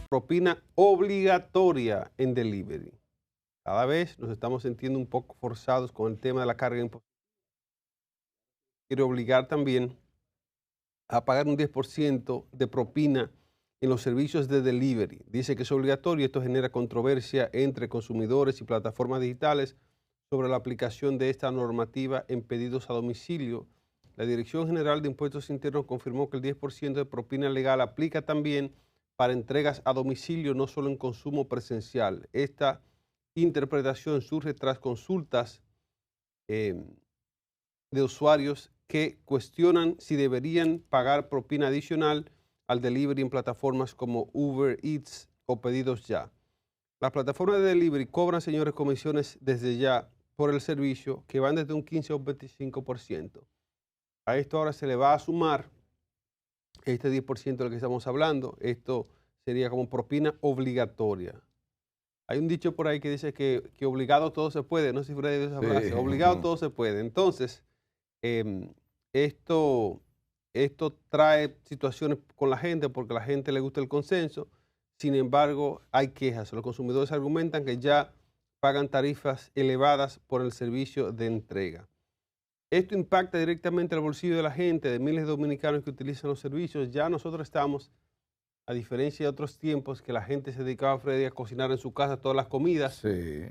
propina obligatoria en delivery. Cada vez nos estamos sintiendo un poco forzados con el tema de la carga impositiva. Quiere obligar también a pagar un 10% de propina en los servicios de delivery. Dice que es obligatorio y esto genera controversia entre consumidores y plataformas digitales sobre la aplicación de esta normativa en pedidos a domicilio. La Dirección General de Impuestos Internos confirmó que el 10% de propina legal aplica también para entregas a domicilio, no solo en consumo presencial. Esta interpretación surge tras consultas de usuarios que cuestionan si deberían pagar propina adicional al delivery en plataformas como Uber Eats o Pedidos Ya. Las plataformas de delivery cobran, señores, comisiones desde ya por el servicio que van desde un 15 a un 25%. A esto ahora se le va a sumar este 10% del que estamos hablando. Esto sería como propina obligatoria. Hay un dicho por ahí que dice que obligado todo se puede. No sé si Freddy dice esa frase. Obligado todo se puede. Entonces, em, esto, esto trae situaciones con la gente porque a la gente le gusta el consenso. Sin embargo, hay quejas. Los consumidores argumentan que ya pagan tarifas elevadas por el servicio de entrega. Esto impacta directamente el bolsillo de la gente, de miles de dominicanos que utilizan los servicios. Ya nosotros estamos, a diferencia de otros tiempos, que la gente se dedicaba, Freddy, a cocinar en su casa todas las comidas. Sí.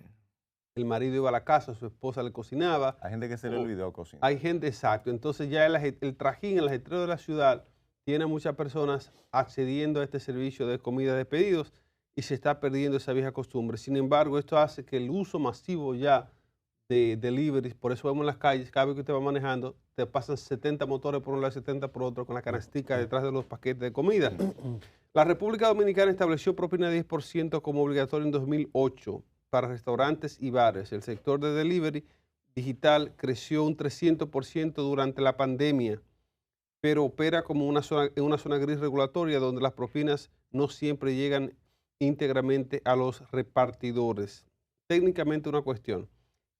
El marido iba a la casa, su esposa le cocinaba. Hay gente que se le olvidó cocinar. Hay gente, exacto. Entonces ya el trajín, el ajetreo de la ciudad, tiene a muchas personas accediendo a este servicio de comida de pedidos y se está perdiendo esa vieja costumbre. Sin embargo, esto hace que el uso masivo ya de deliveries, por eso vemos en las calles, cada vez que usted va manejando, te pasan 70 motores por un lado y 70 por otro con la canastica detrás de los paquetes de comida. La República Dominicana estableció propina de 10% como obligatorio en 2008 para restaurantes y bares. El sector de delivery digital creció un 300% durante la pandemia, pero opera como en una zona gris regulatoria donde las propinas no siempre llegan íntegramente a los repartidores. Técnicamente una cuestión.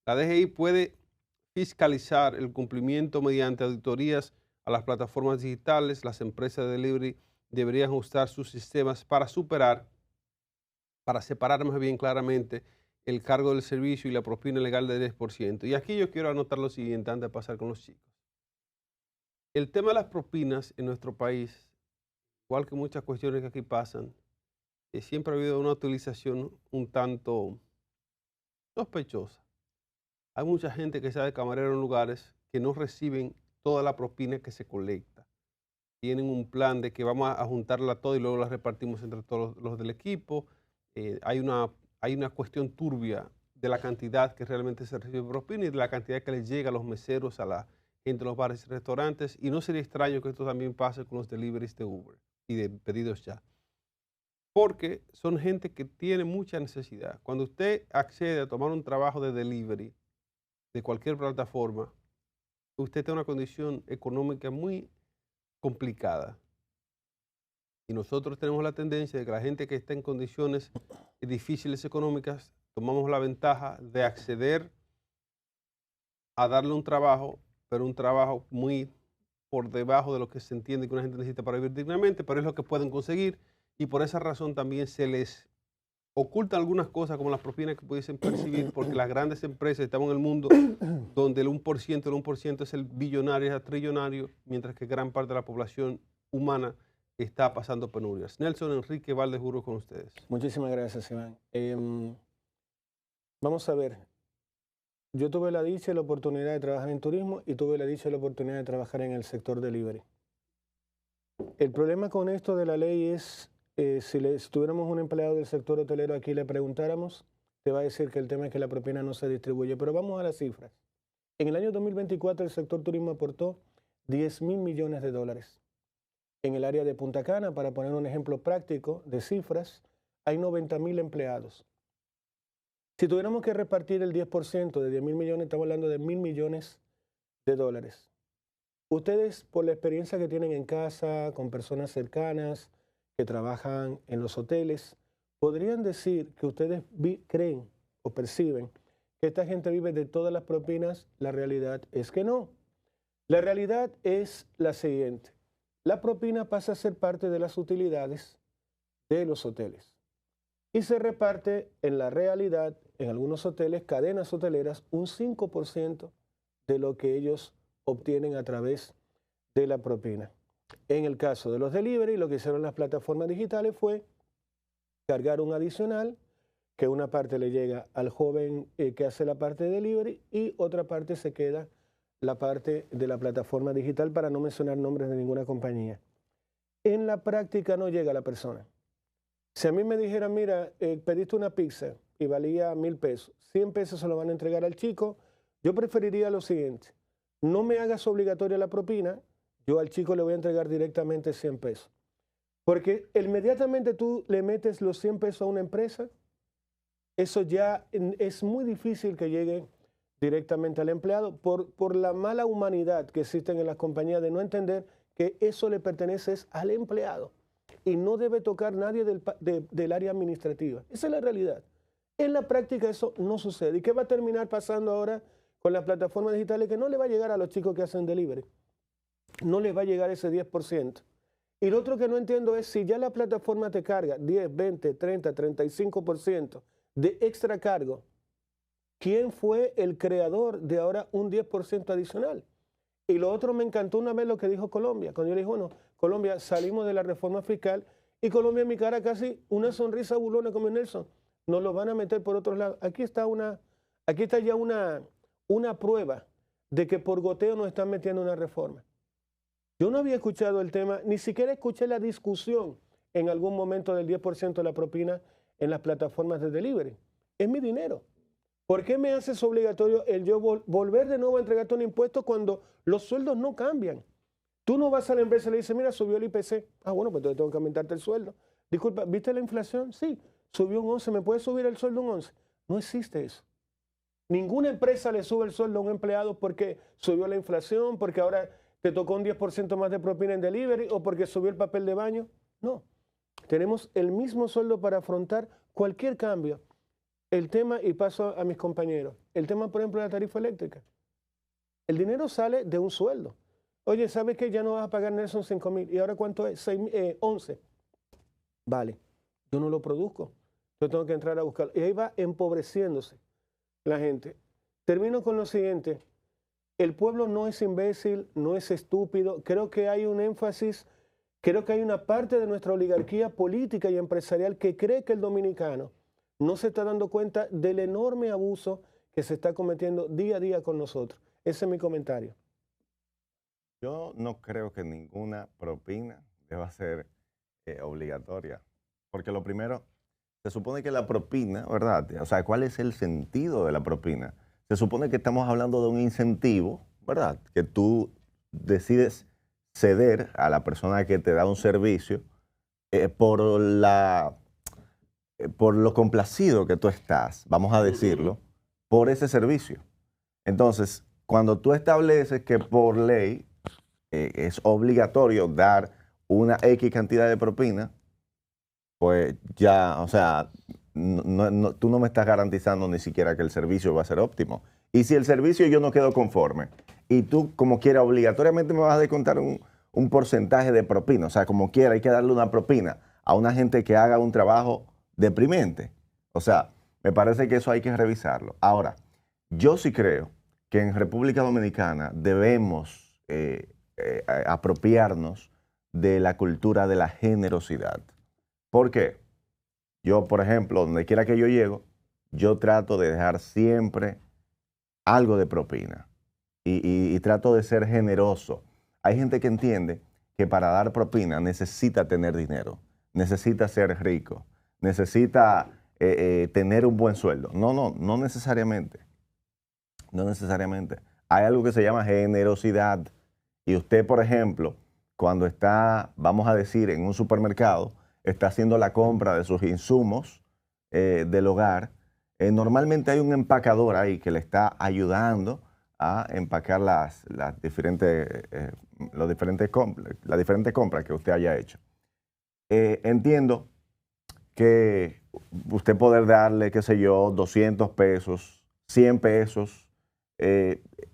La DGI puede fiscalizar el cumplimiento mediante auditorías a las plataformas digitales. Las empresas de delivery deberían ajustar sus sistemas para separar más bien claramente el cargo del servicio y la propina legal del 10%. Y aquí yo quiero anotar lo siguiente antes de pasar con los chicos. El tema de las propinas en nuestro país, igual que muchas cuestiones que aquí pasan, siempre ha habido una utilización un tanto sospechosa. Hay mucha gente que está de camarero en lugares que no reciben toda la propina que se colecta. Tienen un plan de que vamos a juntarla toda y luego la repartimos entre todos los del equipo. Hay una cuestión turbia de la cantidad que realmente se recibe de propina y de la cantidad que les llega a los meseros, a la gente de los bares y restaurantes. Y no sería extraño que esto también pase con los deliveries de Uber y de Pedidos Ya. Porque son gente que tiene mucha necesidad. Cuando usted accede a tomar un trabajo de delivery de cualquier plataforma, usted tiene una condición económica muy complicada. Y nosotros tenemos la tendencia de que la gente que está en condiciones difíciles económicas, tomamos la ventaja de acceder a darle un trabajo, pero un trabajo muy por debajo de lo que se entiende que una gente necesita para vivir dignamente, pero es lo que pueden conseguir y por esa razón también se les ocultan algunas cosas como las propinas que pudiesen percibir porque las grandes empresas estamos en el mundo donde el 1% es el billonario, es el trillonario, mientras que gran parte de la población humana está pasando penurias. Nelson Enrique Valdes Juro con ustedes. Muchísimas gracias, Iván. Vamos a ver. Yo tuve la dicha y la oportunidad de trabajar en turismo y tuve la dicha y la oportunidad de trabajar en el sector delivery. El problema con esto de la ley es, si tuviéramos un empleado del sector hotelero aquí y le preguntáramos, te va a decir que el tema es que la propina no se distribuye. Pero vamos a las cifras. En el año 2024 el sector turismo aportó 10.000 millones de dólares. En el área de Punta Cana, para poner un ejemplo práctico de cifras, hay 90.000 empleados. Si tuviéramos que repartir el 10% de 10.000 millones, estamos hablando de 1.000 millones de dólares. Ustedes, por la experiencia que tienen en casa, con personas cercanas, que trabajan en los hoteles, ¿podrían decir que ustedes creen o perciben que esta gente vive de todas las propinas? La realidad es que no. La realidad es la siguiente. La propina pasa a ser parte de las utilidades de los hoteles. Y se reparte en la realidad, en algunos hoteles, cadenas hoteleras, un 5% de lo que ellos obtienen a través de la propina. En el caso de los delivery, lo que hicieron las plataformas digitales fue cargar un adicional, que una parte le llega al joven que hace la parte de delivery y otra parte se queda la parte de la plataforma digital, para no mencionar nombres de ninguna compañía. En la práctica no llega a la persona. Si a mí me dijeran, mira, pediste una pizza y valía 1,000 pesos, 100 pesos se lo van a entregar al chico, yo preferiría lo siguiente: no me hagas obligatoria la propina, yo al chico le voy a entregar directamente 100 pesos. Porque inmediatamente tú le metes los 100 pesos a una empresa, eso ya es muy difícil que llegue directamente al empleado por la mala humanidad que existen en las compañías de no entender que eso le pertenece al empleado y no debe tocar nadie del área administrativa. Esa es la realidad. En la práctica eso no sucede. ¿Y qué va a terminar pasando ahora con las plataformas digitales? Que no le va a llegar a los chicos que hacen delivery. No les va a llegar ese 10%. Y lo otro que no entiendo es, si ya la plataforma te carga 10, 20, 30, 35% de extra cargo, ¿quién fue el creador de ahora un 10% adicional? Y lo otro, me encantó una vez lo que dijo Colombia. Cuando yo le dije, bueno, Colombia, salimos de la reforma fiscal, y Colombia en mi cara casi una sonrisa burlona como Nelson. Nos lo van a meter por otros lados. Aquí está ya una prueba de que por goteo nos están metiendo una reforma. Yo no había escuchado el tema, ni siquiera escuché la discusión en algún momento del 10% de la propina en las plataformas de delivery. Es mi dinero. ¿Por qué me haces obligatorio el yo volver de nuevo a entregarte un impuesto cuando los sueldos no cambian? Tú no vas a la empresa y le dices, mira, subió el IPC. Ah, bueno, pues entonces tengo que aumentarte el sueldo. Disculpa, ¿viste la inflación? Sí, subió un 11, ¿me puedes subir el sueldo un 11? No existe eso. Ninguna empresa le sube el sueldo a un empleado porque subió la inflación, porque ahora te tocó un 10% más de propina en delivery o porque subió el papel de baño. No, tenemos el mismo sueldo para afrontar cualquier cambio. El tema, y paso a mis compañeros, el tema, por ejemplo, de la tarifa eléctrica. El dinero sale de un sueldo. Oye, ¿sabes qué? Ya no vas a pagar, Nelson, 5,000. ¿Y ahora cuánto es? 11. Vale, yo no lo produzco. Yo tengo que entrar a buscarlo. Y ahí va empobreciéndose la gente. Termino con lo siguiente. El pueblo no es imbécil, no es estúpido. Creo que hay un énfasis, creo que hay una parte de nuestra oligarquía política y empresarial que cree que el dominicano no se está dando cuenta del enorme abuso que se está cometiendo día a día con nosotros. Ese es mi comentario. Yo no creo que ninguna propina deba ser obligatoria, porque lo primero, se supone que la propina, ¿verdad? O sea, ¿cuál es el sentido de la propina? Se supone que estamos hablando de un incentivo, ¿verdad? Que tú decides ceder a la persona que te da un servicio por lo complacido que tú estás, vamos a decirlo, por ese servicio. Entonces, cuando tú estableces que por ley es obligatorio dar una X cantidad de propina, pues ya, o sea, tú no me estás garantizando ni siquiera que el servicio va a ser óptimo. Y si el servicio yo no quedo conforme y tú como quiera obligatoriamente me vas a descontar un porcentaje de propina, o sea, como quiera hay que darle una propina a una gente que haga un trabajo deprimente. O sea, me parece que eso hay que revisarlo. Ahora, yo sí creo que en República Dominicana debemos apropiarnos de la cultura de la generosidad. ¿Por qué? Yo, por ejemplo, donde quiera que yo llego, yo trato de dejar siempre algo de propina y trato de ser generoso. Hay gente que entiende que para dar propina necesita tener dinero, necesita ser rico, necesita tener un buen sueldo. No necesariamente. No necesariamente. Hay algo que se llama generosidad. Y usted, por ejemplo, cuando está, vamos a decir, en un supermercado, está haciendo la compra de sus insumos del hogar, normalmente hay un empacador ahí que le está ayudando a empacar las diferentes compras que usted haya hecho. Entiendo que usted poder darle, qué sé yo, 200 pesos, 100 pesos,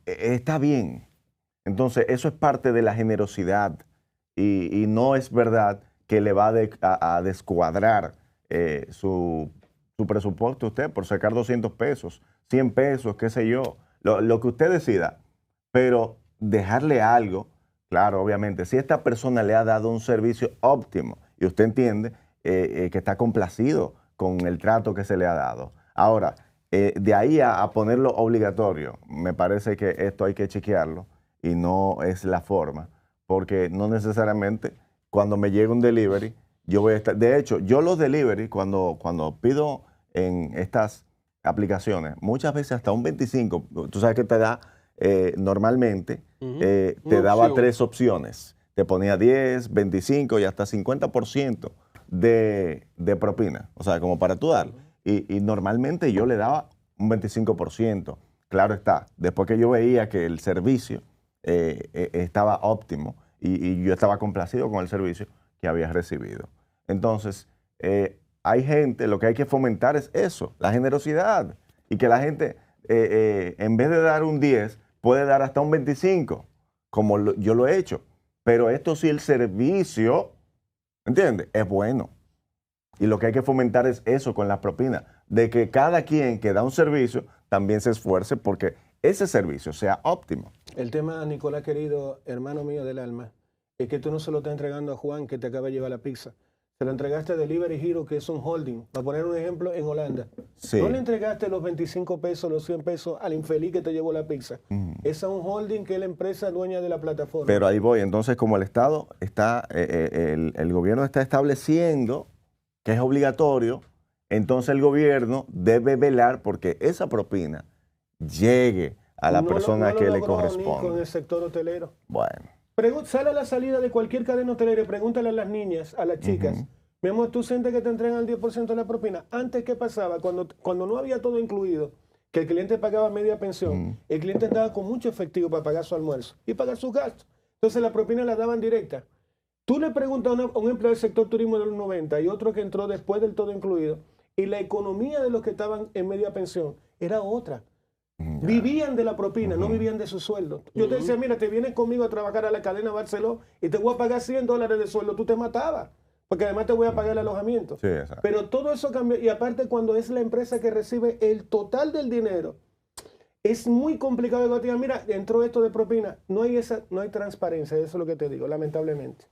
está bien. Entonces, eso es parte de la generosidad y no es verdad que le va a descuadrar su presupuesto a usted por sacar 200 pesos, 100 pesos, qué sé yo, lo que usted decida. Pero dejarle algo, claro, obviamente, si esta persona le ha dado un servicio óptimo y usted entiende que está complacido con el trato que se le ha dado. Ahora, de ahí a ponerlo obligatorio, me parece que esto hay que chequearlo y no es la forma, porque no necesariamente cuando me llega un delivery, yo voy a estar. De hecho, yo los delivery, cuando pido en estas aplicaciones, muchas veces hasta un 25, tú sabes que te da normalmente, te daba 3 opciones. Te ponía 10, 25 y hasta 50% de propina, o sea, como para tú dar. Y normalmente yo le daba un 25%. Claro está, después que yo veía que el servicio estaba óptimo y yo estaba complacido con el servicio que había recibido. Entonces, hay gente, lo que hay que fomentar es eso, la generosidad. Y que la gente, en vez de dar un 10, puede dar hasta un 25, como yo lo he hecho. Pero esto sí, el servicio, ¿entiendes? Es bueno. Y lo que hay que fomentar es eso con las propinas, de que cada quien que da un servicio también se esfuerce porque ese servicio sea óptimo. El tema, Nicolás, querido, hermano mío del alma, es que tú no se lo estás entregando a Juan que te acaba de llevar la pizza. Se lo entregaste a Delivery Hero, que es un holding. Para poner un ejemplo, en Holanda. Sí. No le entregaste los 25 pesos, los 100 pesos al infeliz que te llevó la pizza. Es un holding que es la empresa dueña de la plataforma. Pero ahí voy. Entonces, como el Estado está, el gobierno está estableciendo que es obligatorio, entonces el gobierno debe velar porque esa propina llegue a la persona que le corresponde. Con el sector hotelero. Bueno. Sale a la salida de cualquier cadena hotelera y pregúntale a las niñas, a las chicas. Mi amor, ¿tú sientes que te entregan el 10% de la propina? Antes, ¿qué pasaba? Cuando no había todo incluido, que el cliente pagaba media pensión, el cliente andaba con mucho efectivo para pagar su almuerzo y pagar sus gastos. Entonces la propina la daban directa. Tú le preguntas a un empleado del sector turismo de los 90 y otro que entró después del todo incluido, y la economía de los que estaban en media pensión era otra. Vivían de la propina, no vivían de su sueldo. Yo te decía, mira, te vienes conmigo a trabajar a la cadena Barceló y te voy a pagar $100 de sueldo, tú te matabas, porque además te voy a pagar el alojamiento. Sí, exacto. Pero todo eso cambió, y aparte cuando es la empresa que recibe el total del dinero, es muy complicado que te digan, mira, entró esto de propina, no hay transparencia, eso es lo que te digo, lamentablemente.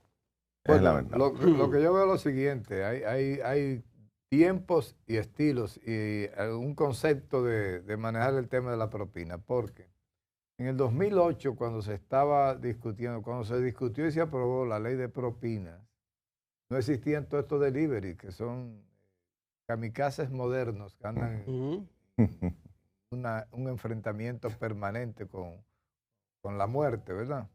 Bueno, lo que yo veo es lo siguiente, hay tiempos y estilos y un concepto de manejar el tema de la propina, porque en el 2008 cuando se estaba discutiendo, cuando se discutió y se aprobó la ley de propinas, no existían todos estos delivery que son kamikazes modernos que andan en un enfrentamiento permanente con la muerte, ¿verdad?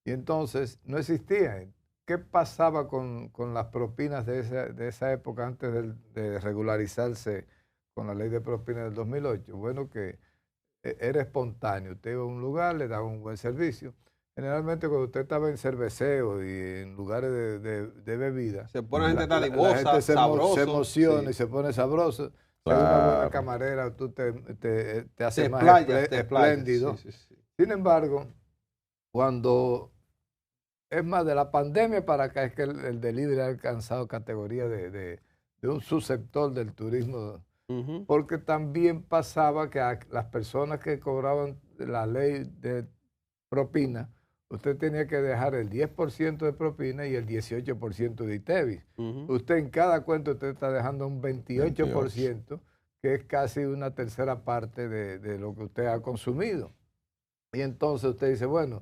Y entonces no existían. ¿Qué pasaba con las propinas de esa época antes de regularizarse con la ley de propinas del 2008? Bueno, que era espontáneo. Usted iba a un lugar, le daba un buen servicio. Generalmente cuando usted estaba en cerveceo y en lugares de bebida, se pone la gente dadivosa, la gente sabroso, se emociona, sí, y se pone sabroso. Claro. Una buena camarera, tú te haces más espléndido. Sí. Sin embargo, cuando... Es más, de la pandemia para acá es que el delivery ha alcanzado categoría de un subsector del turismo, porque también pasaba que a las personas que cobraban la ley de propina, usted tenía que dejar el 10% de propina y el 18% de ITEVIS. Usted en cada cuenta usted está dejando un 28%, que es casi una tercera parte de lo que usted ha consumido. Y entonces usted dice, bueno,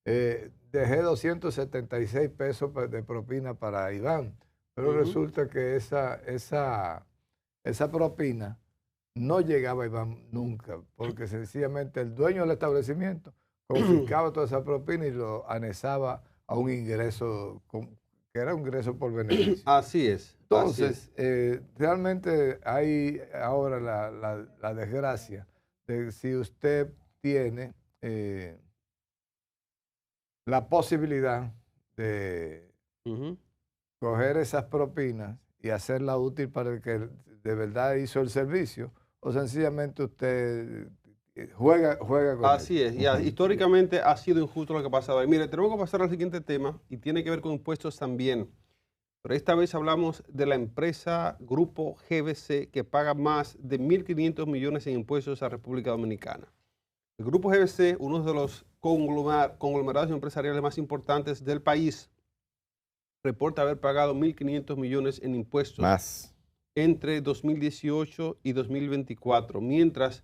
dejé 276 pesos de propina para Iván, pero resulta que esa propina no llegaba a Iván nunca, porque sencillamente el dueño del establecimiento confiscaba toda esa propina y lo anexaba a un ingreso, que era un ingreso por beneficio. Así es. Entonces, realmente hay ahora la desgracia de si usted tiene... la posibilidad de coger esas propinas y hacerla útil para el que de verdad hizo el servicio, o sencillamente usted juega con Así es, y históricamente ha sido injusto lo que ha pasado. Y mire, tenemos que pasar al siguiente tema y tiene que ver con impuestos también. Pero esta vez hablamos de la empresa Grupo GBC, que paga más de 1.500 millones en impuestos a República Dominicana. El Grupo GBC, uno de los conglomerados empresariales más importantes del país, reporta haber pagado 1.500 millones en impuestos Más. entre 2018 y 2024, mientras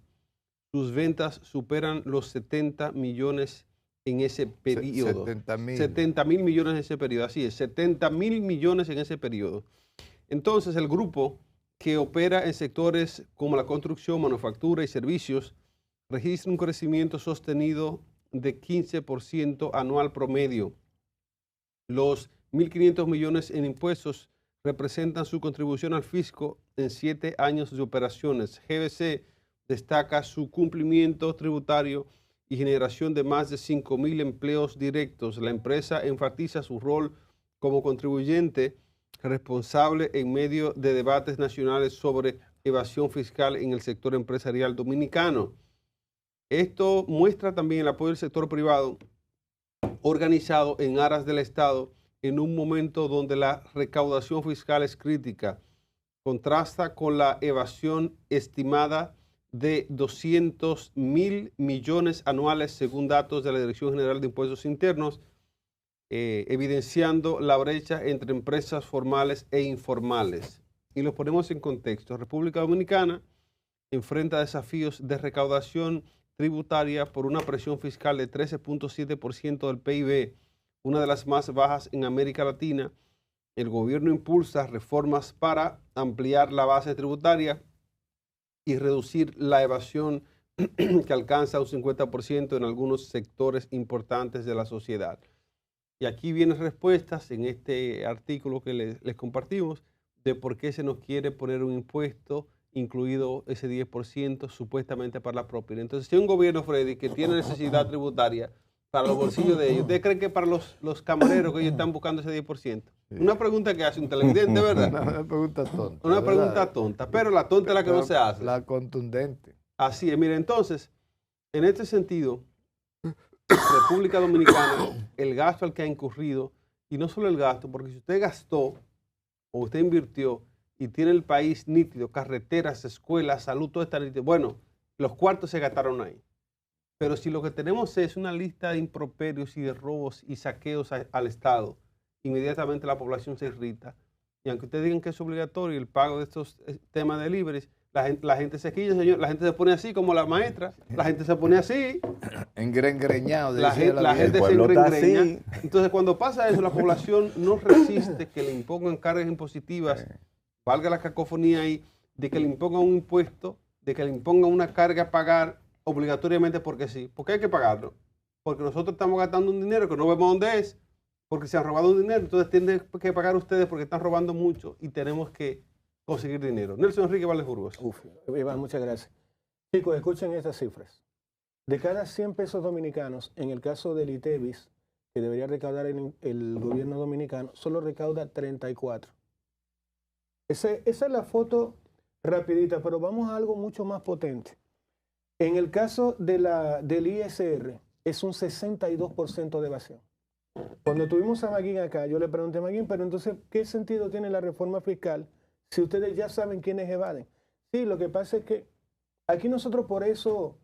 sus ventas superan los 70 millones en ese periodo. 70.000 millones en ese periodo, así es, 70.000 millones en ese periodo. Entonces, el grupo, que opera en sectores como la construcción, manufactura y servicios, registra un crecimiento sostenido de 15% anual promedio. Los 1.500 millones en impuestos representan su contribución al fisco en 7 años de operaciones. GBC destaca su cumplimiento tributario y generación de más de 5.000 empleos directos. La empresa enfatiza su rol como contribuyente responsable en medio de debates nacionales sobre evasión fiscal en el sector empresarial dominicano. Esto muestra también el apoyo del sector privado organizado en aras del Estado en un momento donde la recaudación fiscal es crítica. Contrasta con la evasión estimada de 200.000 millones anuales según datos de la Dirección General de Impuestos Internos, evidenciando la brecha entre empresas formales e informales. Y lo ponemos en contexto. República Dominicana enfrenta desafíos de recaudación tributaria por una presión fiscal de 13.7% del PIB, una de las más bajas en América Latina. El gobierno impulsa reformas para ampliar la base tributaria y reducir la evasión que alcanza un 50% en algunos sectores importantes de la sociedad. Y aquí vienen respuestas en este artículo que les compartimos de por qué se nos quiere poner un impuesto, incluido ese 10% supuestamente para la propina. Entonces, si hay un gobierno, Freddy, que tiene necesidad tributaria para los bolsillos de ellos, ¿usted cree que para los camareros que ellos están buscando ese 10%? Sí. Una pregunta que hace un televidente, ¿verdad? Una pregunta tonta. Una pregunta tonta, pero la tonta es la que no se hace. La contundente. Así es. Mire, entonces, en este sentido, República Dominicana, el gasto al que ha incurrido, y no solo el gasto, porque si usted gastó o usted invirtió y tiene el país nítido, carreteras, escuelas, salud, todo está nítido, bueno, los cuartos se gastaron ahí. Pero si lo que tenemos es una lista de improperios y de robos y saqueos al Estado, inmediatamente la población se irrita. Y aunque ustedes digan que es obligatorio el pago de estos temas de libres, la gente se quilla, señor, la gente se pone así como la maestra, la gente se pone así. Engreñado. La gente se engreña. Entonces, cuando pasa eso, la población no resiste que le impongan cargas impositivas, valga la cacofonía ahí, de que le impongan un impuesto, de que le impongan una carga a pagar obligatoriamente porque sí. ¿Por qué hay que pagarlo? Porque nosotros estamos gastando un dinero que no vemos dónde es, porque se han robado un dinero, entonces tienen que pagar ustedes porque están robando mucho y tenemos que conseguir dinero. Nelson Enrique Valdés Burgos. Iván, muchas gracias. Chicos, escuchen estas cifras. De cada 100 pesos dominicanos, en el caso del ITEVIS, que debería recaudar el gobierno dominicano, solo recauda 34. Esa es la foto rapidita, pero vamos a algo mucho más potente. En el caso del ISR, es un 62% de evasión. Cuando tuvimos a Maguín acá, yo le pregunté a Maguín, pero entonces, ¿qué sentido tiene la reforma fiscal si ustedes ya saben quiénes evaden? Sí, lo que pasa es que aquí nosotros, por eso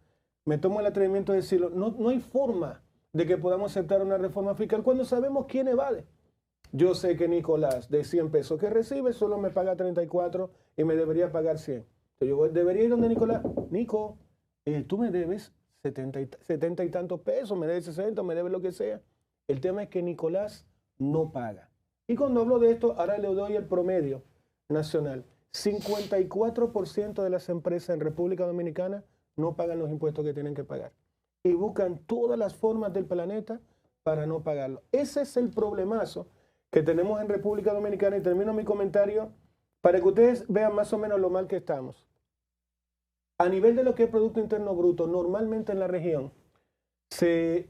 me tomo el atrevimiento de decirlo, no hay forma de que podamos aceptar una reforma fiscal cuando sabemos quién evade. Yo sé que Nicolás, de 100 pesos que recibe, solo me paga 34 y me debería pagar 100. Entonces yo debería ir donde Nicolás. Nico, tú me debes 70 y tantos pesos, me debes 60, me debes lo que sea. El tema es que Nicolás no paga. Y cuando hablo de esto, ahora le doy el promedio nacional. 54% de las empresas en República Dominicana no pagan los impuestos que tienen que pagar. Y buscan todas las formas del planeta para no pagarlo. Ese es el problemazo que tenemos en República Dominicana. Y termino mi comentario para que ustedes vean más o menos lo mal que estamos. A nivel de lo que es Producto Interno Bruto, normalmente en la región se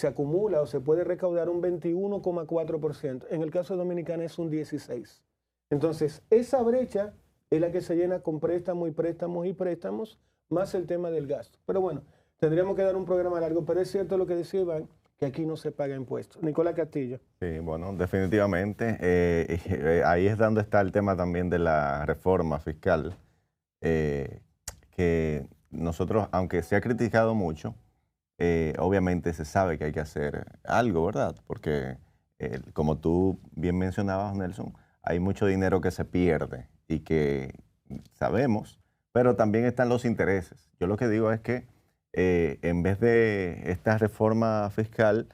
acumula o se puede recaudar un 21,4%. En el caso de Dominicana es un 16%. Entonces, esa brecha es la que se llena con préstamos y préstamos y préstamos, más el tema del gasto. Pero bueno, tendríamos que dar un programa largo, pero es cierto lo que decía Iván, que aquí no se paga impuestos. Nicolás Castillo. Sí, bueno, definitivamente. Ahí es donde está el tema también de la reforma fiscal, que nosotros, aunque se ha criticado mucho, obviamente se sabe que hay que hacer algo, ¿verdad? Porque, como tú bien mencionabas, Nelson, hay mucho dinero que se pierde y que sabemos, pero también están los intereses. Yo lo que digo es que en vez de esta reforma fiscal,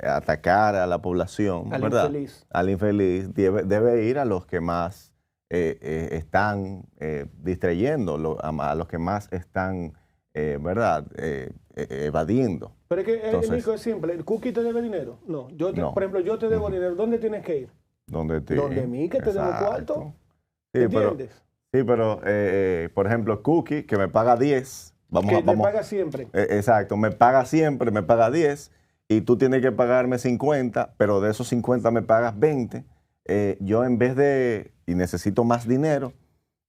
atacar a la población, ¿verdad? Al infeliz, debe ir a los que más están distrayendo, a los que más están, ¿verdad? Evadiendo. Pero es que, entonces, Nico, es simple. ¿El cookie te debe dinero? No. No. Por ejemplo, yo te debo dinero. ¿Dónde tienes que ir? Donde mí, que te debo cuarto. Sí, ¿entiendes? Pero, por ejemplo, Cookie, que me paga 10. Me paga siempre. Exacto, me paga siempre, me paga 10. Y tú tienes que pagarme 50, pero de esos 50 me pagas 20. Yo en vez de, y necesito más dinero,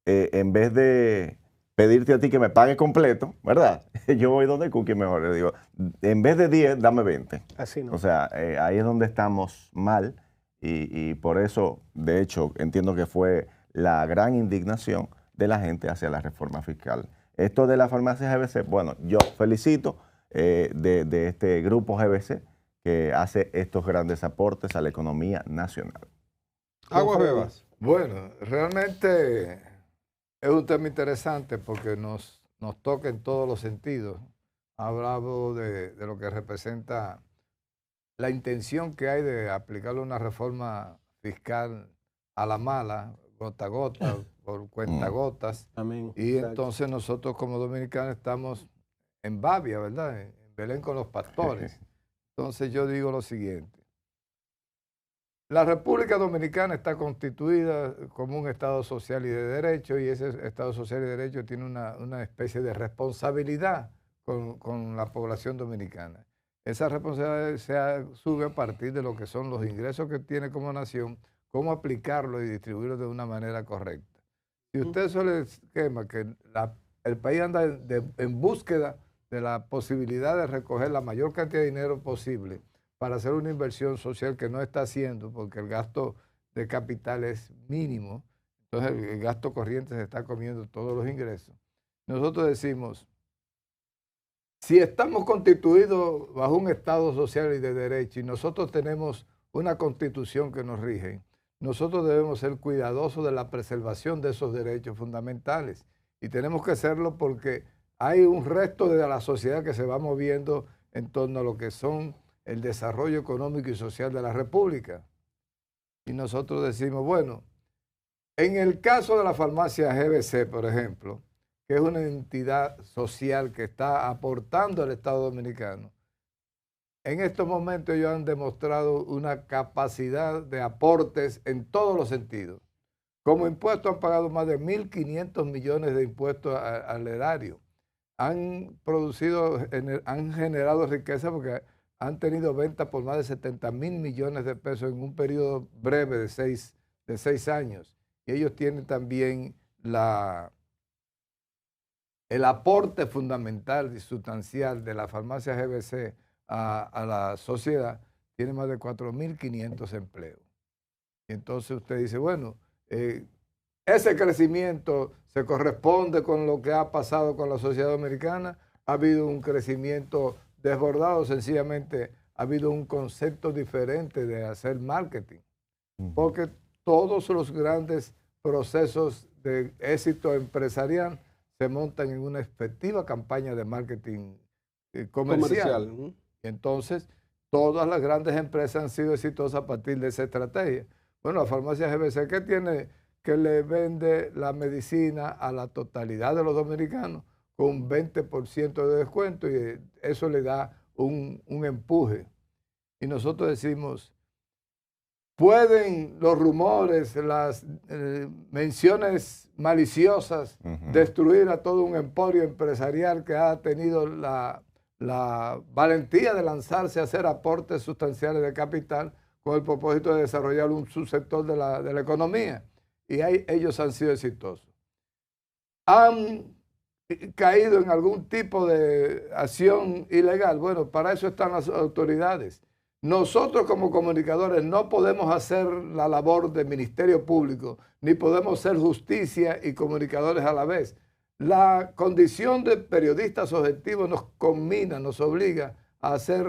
en vez de pedirte a ti que me pague completo, ¿verdad? Yo voy donde Cookie mejor. Le digo, en vez de 10, dame 20. Así no. O sea, ahí es donde estamos mal. Y por eso, de hecho, entiendo que fue la gran indignación de la gente hacia la reforma fiscal. Esto de la farmacia GBC, bueno, yo felicito de este grupo GBC que hace estos grandes aportes a la economía nacional. Aguas Bebas. Bueno, realmente es un tema interesante porque nos toca en todos los sentidos. Hablamos de lo que representa la intención que hay de aplicarle una reforma fiscal a la mala, gota a gota, por cuentagotas. Amén. Y entonces nosotros como dominicanos estamos en Babia, ¿verdad? En Belén con los pastores. Entonces yo digo lo siguiente. La República Dominicana está constituida como un Estado social y de derecho, y ese Estado social y de derecho tiene una especie de responsabilidad con la población dominicana. Esa responsabilidad se sube a partir de lo que son los ingresos que tiene como nación, cómo aplicarlo y distribuirlo de una manera correcta. Si usted suele esquema que el país anda en búsqueda de la posibilidad de recoger la mayor cantidad de dinero posible para hacer una inversión social que no está haciendo porque el gasto de capital es mínimo, entonces el gasto corriente se está comiendo todos los ingresos. Nosotros decimos, si estamos constituidos bajo un Estado social y de derecho y nosotros tenemos una constitución que nos rige, nosotros debemos ser cuidadosos de la preservación de esos derechos fundamentales. Y tenemos que hacerlo porque hay un resto de la sociedad que se va moviendo en torno a lo que son el desarrollo económico y social de la República. Y nosotros decimos, bueno, en el caso de la farmacia GBC, por ejemplo, que es una entidad social que está aportando al Estado Dominicano, en estos momentos ellos han demostrado una capacidad de aportes en todos los sentidos. Como impuestos han pagado más de 1.500 millones de impuestos al erario. Han generado riqueza porque han tenido ventas por más de 70.000 millones de pesos en un periodo breve de seis años. Y ellos tienen también el aporte fundamental y sustancial de la farmacia GBC a la sociedad, tiene más de 4.500 empleos. Y entonces usted dice, bueno, ese crecimiento se corresponde con lo que ha pasado con la sociedad dominicana. Ha habido un crecimiento desbordado, sencillamente ha habido un concepto diferente de hacer marketing. Porque todos los grandes procesos de éxito empresarial se montan en una efectiva campaña de marketing comercial. Entonces, todas las grandes empresas han sido exitosas a partir de esa estrategia. Bueno, la farmacia GBC, ¿qué tiene? Que le vende la medicina a la totalidad de los dominicanos con un 20% de descuento y eso le da un empuje. Y nosotros decimos, ¿pueden los rumores, las menciones maliciosas destruir a todo un emporio empresarial que ha tenido la valentía de lanzarse a hacer aportes sustanciales de capital con el propósito de desarrollar un subsector de la economía? Y ellos han sido exitosos. Han caído en algún tipo de acción ilegal. Bueno, para eso están las autoridades. Nosotros como comunicadores no podemos hacer la labor de Ministerio Público, ni podemos ser justicia y comunicadores a la vez. La condición de periodistas objetivos nos conmina, nos obliga a hacer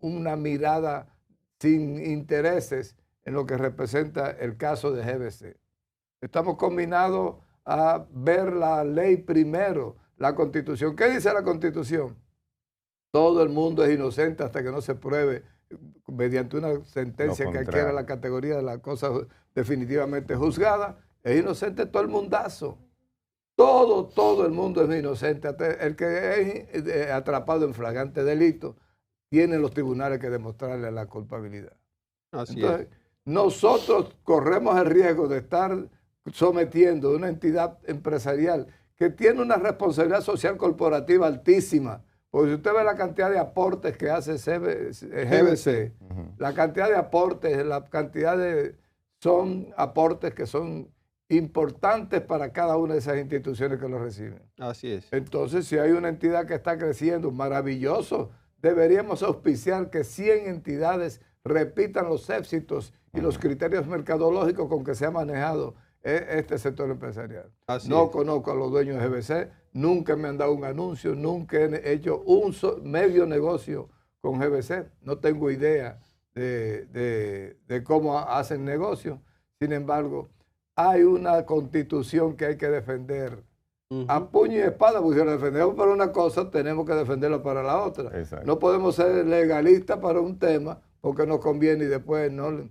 una mirada sin intereses en lo que representa el caso de GBC. Estamos combinados a ver la ley primero, la Constitución. ¿Qué dice la Constitución? Todo el mundo es inocente hasta que no se pruebe mediante una sentencia que adquiera la categoría de la cosa definitivamente juzgada. Es inocente todo el mundazo. Todo el mundo es inocente. El que es atrapado en flagrante delito tiene los tribunales que demostrarle la culpabilidad. Entonces, nosotros corremos el riesgo de estar sometiendo a una entidad empresarial que tiene una responsabilidad social corporativa altísima. Porque si usted ve la cantidad de aportes que hace GBC, la cantidad de aportes, son aportes que son importantes para cada una de esas instituciones que lo reciben. Así es. Entonces, si hay una entidad que está creciendo, maravilloso, deberíamos auspiciar que 100 entidades repitan los éxitos y los criterios mercadológicos con que se ha manejado este sector empresarial. No conozco a los dueños de GBC, nunca me han dado un anuncio, nunca he hecho un medio negocio con GBC, no tengo idea de cómo hacen negocio. Sin embargo, hay una constitución que hay que defender. A puño y espada, porque si lo defendemos para una cosa, tenemos que defenderlo para la otra. Exacto. No podemos ser legalistas para un tema porque nos conviene y después no.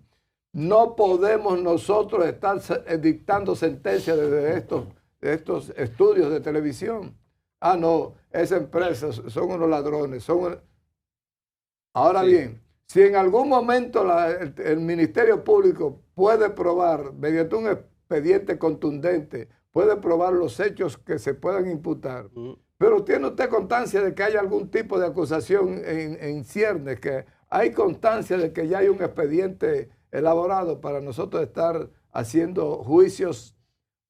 No podemos nosotros estar dictando sentencias desde estos estudios de televisión. Ah, no, esa empresa son unos ladrones. Ahora bien, si en algún momento el Ministerio Público puede probar, mediante un expediente contundente, puede probar los hechos que se puedan imputar, pero ¿tiene usted constancia de que hay algún tipo de acusación en ciernes, que hay constancia de que ya hay un expediente elaborado para nosotros estar haciendo juicios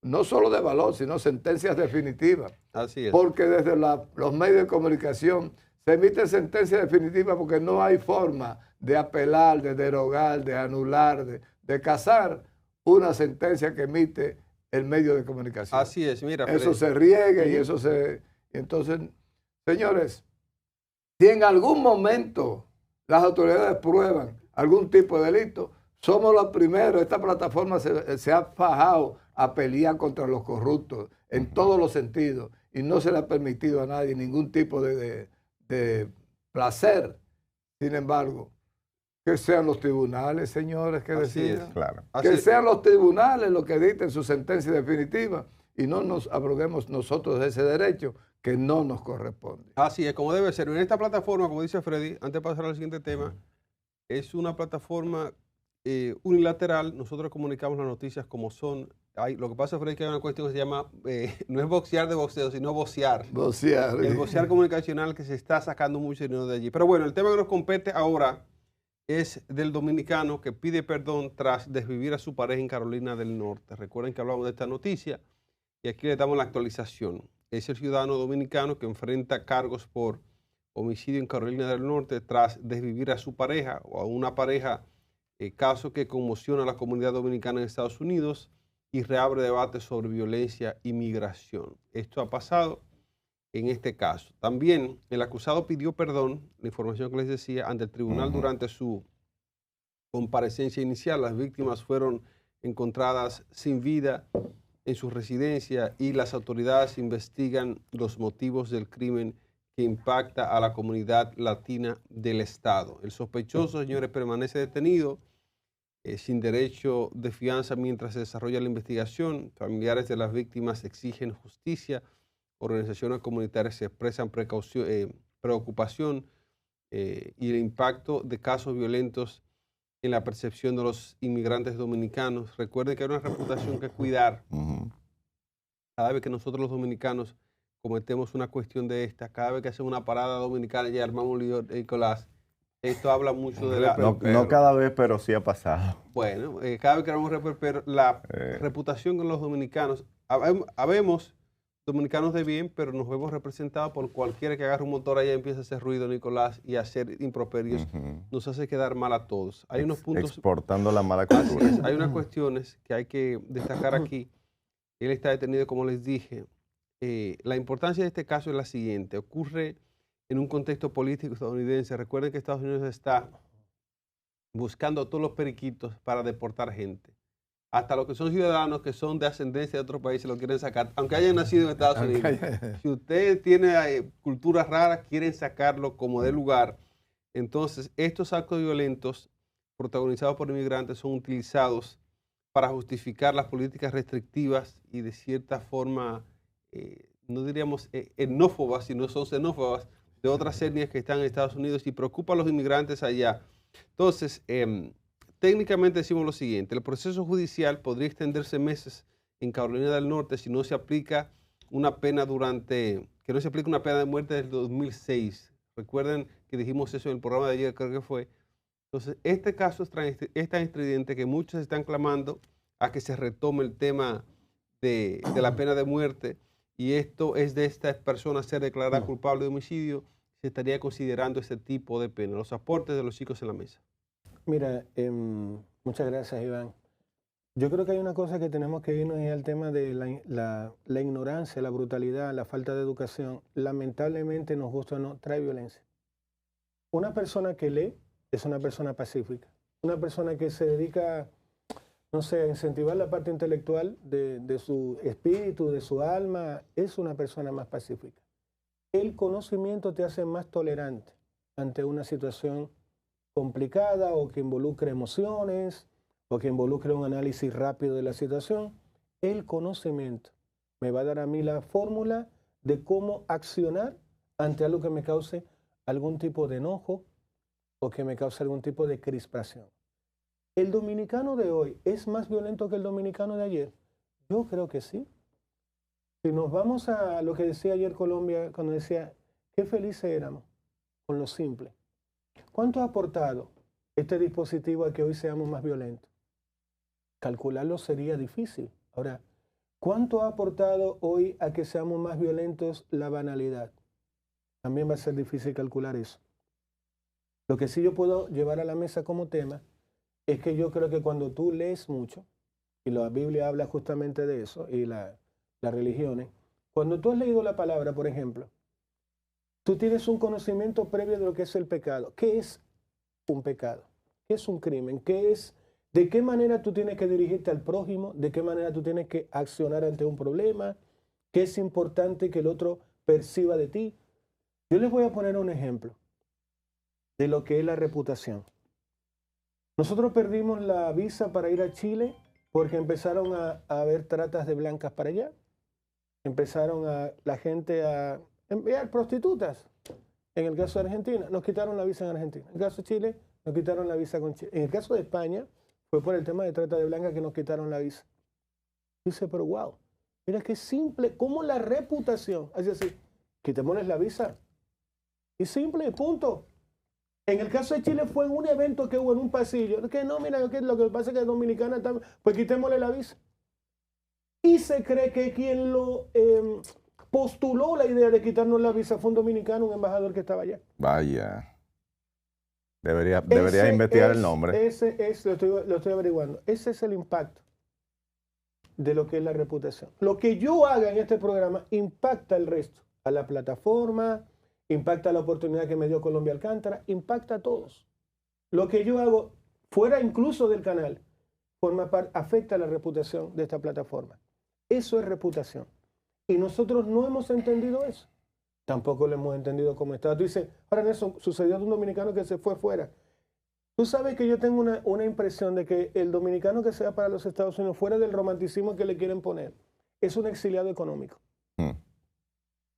no solo de valor, sino sentencias definitivas? Así es. Porque desde los medios de comunicación se emiten sentencias definitivas porque no hay forma de apelar, de derogar, de anular, de casar una sentencia que emite el medio de comunicación. Así es, mira. Eso se riega y eso se... Entonces, señores, si en algún momento las autoridades prueban algún tipo de delito, somos los primeros. Esta plataforma se ha fajado a pelear contra los corruptos en todos los sentidos y no se le ha permitido a nadie ningún tipo de placer. Sin embargo, que sean los tribunales, señores, que decidan. Claro. Que sean los tribunales los que dicten su sentencia definitiva y no nos abroguemos nosotros de ese derecho que no nos corresponde. Así es, como debe ser. En esta plataforma, como dice Freddy, antes de pasar al siguiente tema, es una plataforma unilateral. Nosotros comunicamos las noticias como son. Lo que pasa, Freddy, es que hay una cuestión que se llama, no es boxear de boxeo, sino vocear. Vocear. El vocear comunicacional, que se está sacando mucho dinero de allí. Pero bueno, el tema que nos compete ahora es del dominicano que pide perdón tras desvivir a su pareja en Carolina del Norte. Recuerden que hablamos de esta noticia y aquí le damos la actualización. Es el ciudadano dominicano que enfrenta cargos por homicidio en Carolina del Norte tras desvivir a su pareja o a una pareja, caso que conmociona a la comunidad dominicana en Estados Unidos y reabre debate sobre violencia y migración. Esto ha pasado en este caso. También el acusado pidió perdón, la información que les decía, ante el tribunal durante su comparecencia inicial. Las víctimas fueron encontradas sin vida en su residencia y las autoridades investigan los motivos del crimen que impacta a la comunidad latina del Estado. El sospechoso, señores, permanece detenido sin derecho de fianza mientras se desarrolla la investigación. Familiares de las víctimas exigen justicia. Organizaciones comunitarias se expresan preocupación y el impacto de casos violentos en la percepción de los inmigrantes dominicanos. Recuerden que hay una reputación que cuidar. Cada vez que nosotros los dominicanos cometemos una cuestión de esta, cada vez que hacemos una parada dominicana y armamos un lío, Nicolás, esto habla mucho de la... No cada vez, pero sí ha pasado. Bueno, cada vez que armamos la reputación con los dominicanos, habemos dominicanos de bien, pero nos vemos representados por cualquiera que agarre un motor allá y empiece a hacer ruido, Nicolás, y a hacer improperios. Nos hace quedar mal a todos. Hay unos puntos... Exportando la mala cultura. Así es, hay unas cuestiones que hay que destacar aquí. Él está detenido, como les dije. La importancia de este caso es la siguiente. Ocurre en un contexto político estadounidense. Recuerden que Estados Unidos está buscando a todos los periquitos para deportar gente. Hasta los que son ciudadanos que son de ascendencia de otro país se lo quieren sacar, aunque hayan nacido en Estados Unidos. Si usted tiene culturas raras, quieren sacarlo como de lugar. Entonces, estos actos violentos protagonizados por inmigrantes son utilizados para justificar las políticas restrictivas y de cierta forma, no diríamos etnófobas, sino son xenófobas de otras etnias que están en Estados Unidos y preocupa a los inmigrantes allá. Entonces, técnicamente decimos lo siguiente: el proceso judicial podría extenderse meses en Carolina del Norte si no se aplica una pena que no se aplica una pena de muerte desde el 2006. Recuerden que dijimos eso en el programa de ayer, creo que fue. Entonces, este caso es tan estridente que muchos están clamando a que se retome el tema de la pena de muerte, y esto es de esta persona ser declarada culpable de homicidio, se estaría considerando este tipo de pena. Los aportes de los chicos en la mesa. Mira, muchas gracias, Iván. Yo creo que hay una cosa que tenemos que irnos, y es el tema de la ignorancia, la brutalidad, la falta de educación. Lamentablemente, nos gusta o no, trae violencia. Una persona que lee es una persona pacífica. Una persona que se dedica, no sé, a incentivar la parte intelectual de su espíritu, de su alma, es una persona más pacífica. El conocimiento te hace más tolerante ante una situación complicada o que involucre emociones o que involucre un análisis rápido de la situación. El conocimiento me va a dar a mí la fórmula de cómo accionar ante algo que me cause algún tipo de enojo o que me cause algún tipo de crispación. ¿El dominicano de hoy es más violento que el dominicano de ayer? Yo creo que sí. Si nos vamos a lo que decía ayer Colombia, cuando decía, qué felices éramos con lo simple. ¿Cuánto ha aportado este dispositivo a que hoy seamos más violentos? Calcularlo sería difícil. Ahora, ¿cuánto ha aportado hoy a que seamos más violentos la banalidad? También va a ser difícil calcular eso. Lo que sí yo puedo llevar a la mesa como tema es que yo creo que cuando tú lees mucho, y la Biblia habla justamente de eso, y las religiones, cuando tú has leído la palabra, por ejemplo, tú tienes un conocimiento previo de lo que es el pecado. ¿Qué es un pecado? ¿Qué es un crimen? ¿Qué es? ¿De qué manera tú tienes que dirigirte al prójimo? ¿De qué manera tú tienes que accionar ante un problema? ¿Qué es importante que el otro perciba de ti? Yo les voy a poner un ejemplo de lo que es la reputación. Nosotros perdimos la visa para ir a Chile porque empezaron a haber tratas de blancas para allá. Empezaron la gente a enviar prostitutas. En el caso de Argentina, nos quitaron la visa en Argentina. En el caso de Chile, nos quitaron la visa con Chile. En el caso de España, fue por el tema de trata de blancas que nos quitaron la visa. Dice, pero wow, mira qué simple, cómo la reputación, es decir, quitémosles la visa. Y simple, punto. En el caso de Chile fue en un evento que hubo en un pasillo, que no, mira, que lo que pasa es que es dominicana, pues quitémosle la visa. Y se cree que quien lo postuló la idea de quitarnos la visa fue un dominicano, un embajador que estaba allá. Vaya. Debería investigar el nombre. Lo estoy averiguando. Ese es el impacto de lo que es la reputación. Lo que yo haga en este programa impacta al resto, a la plataforma, impacta la oportunidad que me dio Colombia Alcántara, impacta a todos. Lo que yo hago fuera incluso del canal afecta la reputación de esta plataforma. Eso es reputación. Y nosotros no hemos entendido eso. Tampoco lo hemos entendido como Estado. Tú dices, ahora Nelson, sucedió de un dominicano que se fue fuera. Tú sabes que yo tengo una impresión de que el dominicano que se va para los Estados Unidos, fuera del romanticismo que le quieren poner, es un exiliado económico.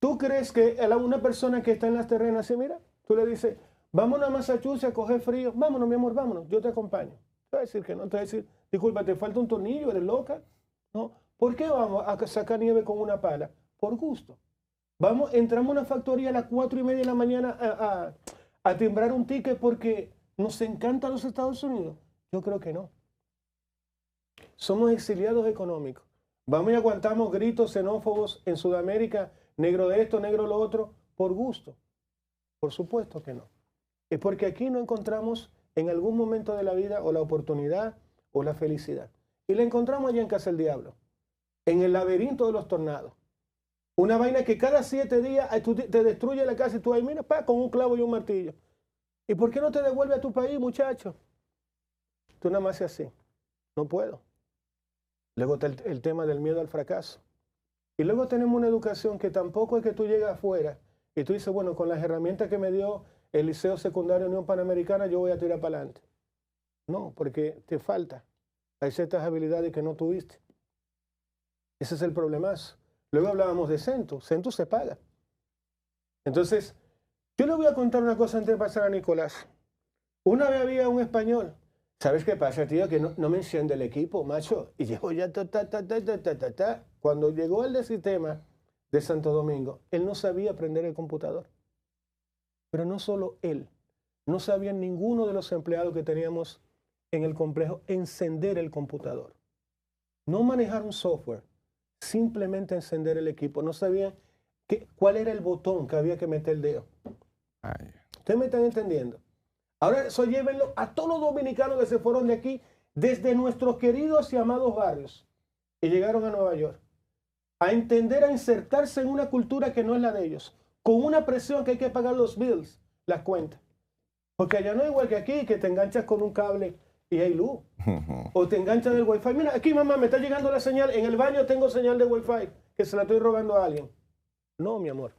¿Tú crees que una persona que está en las terrenas, así, mira, tú le dices, vámonos a Massachusetts a coger frío, vámonos, mi amor, vámonos, yo te acompaño? Te va a decir que no, te va a decir, disculpa, ¿te falta un tornillo? ¿Eres loca? No. ¿Por qué vamos a sacar nieve con una pala? Por gusto. Entramos a una factoría a las 4:30 de la mañana a timbrar un ticket porque nos encantan los Estados Unidos. Yo creo que no. Somos exiliados económicos. Vamos y aguantamos gritos xenófobos en Sudamérica, negro de esto, negro lo otro, por gusto. Por supuesto que no. Es porque aquí no encontramos en algún momento de la vida o la oportunidad o la felicidad. Y la encontramos allá en Casa del Diablo, en el laberinto de los tornados. Una vaina que cada 7 días te destruye la casa y tú ahí, mira, con un clavo y un martillo. ¿Y por qué no te devuelve a tu país, muchacho? Tú nada más haces así. No puedo. Luego está el tema del miedo al fracaso. Y luego tenemos una educación que tampoco es que tú llegas afuera y tú dices, bueno, con las herramientas que me dio el Liceo Secundario Unión Panamericana yo voy a tirar para adelante. No, porque te falta. Hay ciertas habilidades que no tuviste. Ese es el problemazo. Luego hablábamos de Centus. Centus se paga. Entonces, yo le voy a contar una cosa antes de pasar a Nicolás. Una vez había un español. ¿Sabes qué pasa, tío? Que no me enciende el equipo, macho. Y llegó ya, Cuando llegó el de sistema de Santo Domingo, él no sabía prender el computador. Pero no solo él. No sabía ninguno de los empleados que teníamos en el complejo encender el computador. No manejar un software. Simplemente encender el equipo. No sabían cuál era el botón que había que meter el dedo. Ay. ¿Ustedes me están entendiendo? Ahora eso llévenlo a todos los dominicanos que se fueron de aquí desde nuestros queridos y amados barrios y llegaron a Nueva York a entender, a insertarse en una cultura que no es la de ellos, con una presión que hay que pagar los bills, las cuentas. Porque allá no es igual que aquí, que te enganchas con un cable y hay luz. O te enganchan el wifi. Mira, aquí mamá, me está llegando la señal. En el baño tengo señal de wifi, que se la estoy robando a alguien. No, mi amor.